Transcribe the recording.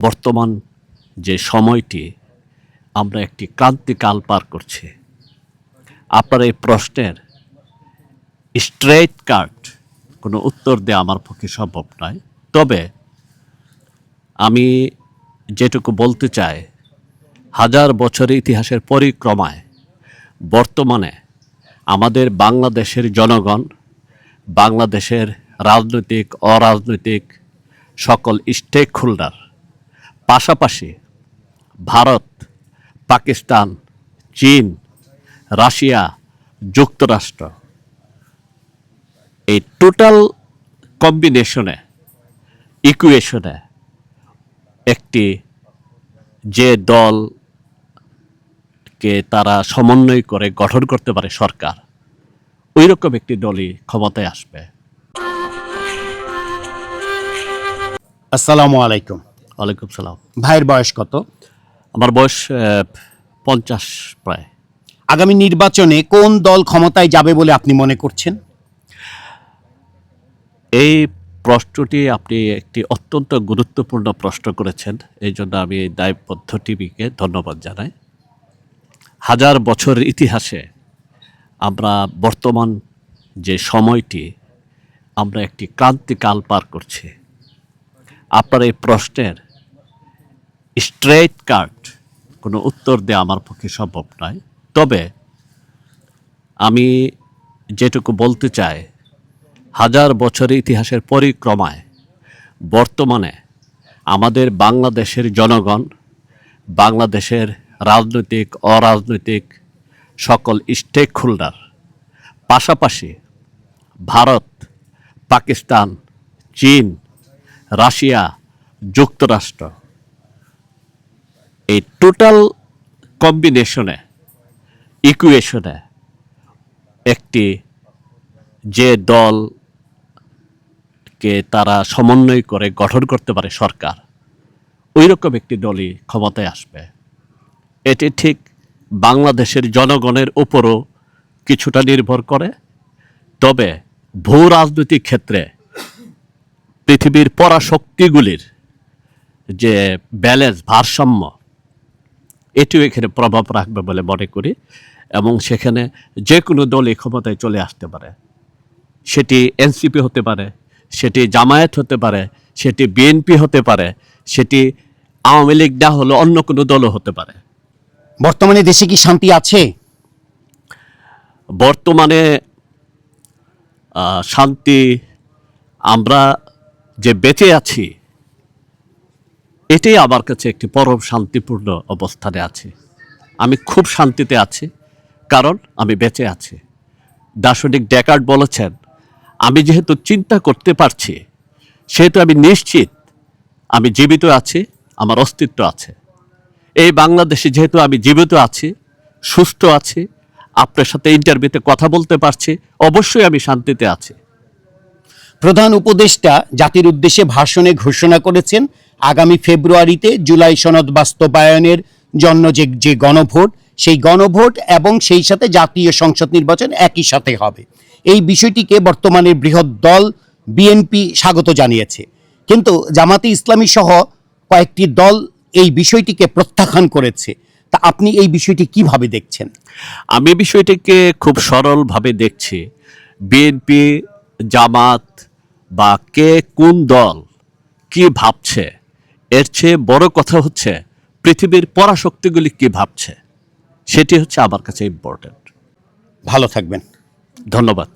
বর্তমান যে সময়টি আমরা একটি ক্রান্তিকাল পার করছি। আপনার এই প্রশ্নের স্ট্রেইট কাট কোনো উত্তর দেওয়া আমার পক্ষে সম্ভব নয়। তবে আমি যেটুকু বলতে চাই, হাজার বছরের ইতিহাসের পরিক্রমায় বর্তমানে আমাদের বাংলাদেশের জনগণ, বাংলাদেশের রাজনৈতিক অরাজনৈতিক সকল স্টেক হোল্ডার, পাশাপাশি ভারত, পাকিস্তান, চীন, রাশিয়া, যুক্তরাষ্ট্র, এই টোটাল কম্বিনেশনে ইকুয়েশনে একটি যে দলকে তারা সমন্বয় করে গঠন করতে পারে সরকার, ওই রকম একটি দলই ক্ষমতায় আসবে। আসসালামু আলাইকুম। ওয়ালাইকুম সালাম। ভাইয়ের বয়স কত? আমার বয়স 50 প্রায়। আগামী নির্বাচনে কোন দল ক্ষমতায় যাবে বলে আপনি মনে করছেন? এই প্রশ্নটি আপনি একটি অত্যন্ত গুরুত্বপূর্ণ প্রশ্ন করেছেন, এই জন্য আমি দায়বদ্ধ টিভিকে ধন্যবাদ জানাই। হাজার বছরের ইতিহাসে আমরা বর্তমান যে সময়টি আমরা একটি ক্রান্তিকাল পার করছি। আপনার এই প্রশ্নের স্ট্রেইট কাট কোনো উত্তর দেওয়া আমার পক্ষে সম্ভব নয়। তবে আমি যেটুকু বলতে চাই, হাজার বছরের ইতিহাসের পরিক্রমায় বর্তমানে আমাদের বাংলাদেশের জনগণ, বাংলাদেশের রাজনৈতিক অরাজনৈতিক সকল স্টেক হোল্ডার, পাশাপাশি ভারত, পাকিস্তান, চীন, রাশিয়া, যুক্তরাষ্ট্র, এই টোটাল কম্বিনেশনে ইকুয়েশনে একটি যে দলকে তারা সমন্বয় করে গঠন করতে পারে সরকার, ওই রকম একটি দলই ক্ষমতায় আসবে। এটি ঠিক বাংলাদেশের জনগণের উপরও কিছুটা নির্ভর করে। তবে ভূ রাজনৈতিক ক্ষেত্রে পৃথিবীর পরাশক্তিগুলির যে ব্যালেন্স, ভারসাম্য, এটিও এখানে প্রভাব রাখবে বলে মনে করি। এবং সেখানে যে কোনো দলই ক্ষমতায় চলে আসতে পারে। সেটি এনসিপি হতে পারে, সেটি জামায়াত হতে পারে, সেটি বিএনপি হতে পারে, সেটি আওয়ামী লীগ না হলে অন্য কোনো দলও হতে পারে। বর্তমানে দেশে কি শান্তি আছে? বর্তমানে শান্তি, আমরা যে বেঁচে আছি, এটাই আমার কাছে একটি পরম শান্তিপূর্ণ অবস্থানে আছি। আমি খুব শান্তিতে আছি, কারণ আমি বেঁচে আছি। দার্শনিক ডেকার্ট বলেছেন, আমি যেহেতু চিন্তা করতে পারছি, সেহেতু আমি নিশ্চিত আমি জীবিত আছি, আমার অস্তিত্ব আছে। এই বাংলাদেশে যেহেতু আমি জীবিত আছি, সুস্থ আছি, আপনার সাথে ইন্টারভিউতে কথা বলতে পারছি, অবশ্যই আমি শান্তিতে আছি। প্রধান উপদেষ্টা জাতির উদ্দেশ্যে ভাষণে ঘোষণা করেছেন আগামী ফেব্রুয়ারিতে জুলাই সনদ বাস্তবায়নের জন্য যে গণভোট, সেই গণভোট এবং সেই সাথে জাতীয় সংসদ নির্বাচন একই সাথে হবে। এই বিষয়টিকে বর্তমানে বৃহৎ দল বিএনপি স্বাগত জানিয়েছে, কিন্তু জামাতে ইসলামী সহ কয়েকটি দল এই বিষয়টিকে প্রত্যাখ্যান করেছে। তা আপনি এই বিষয়টি কিভাবে দেখছেন? আমি বিষয়টিকে খুব সরলভাবে দেখছি। বিএনপি, জামাত বা কে কোন দল কি ভাবছে, এর চেয়ে বড় কথা হচ্ছে পৃথিবীর পরাশক্তিগুলি কি ভাবছে, সেটি হচ্ছে আমার কাছে ইম্পর্ট্যান্ট। ভালো থাকবেন। ধন্যবাদ।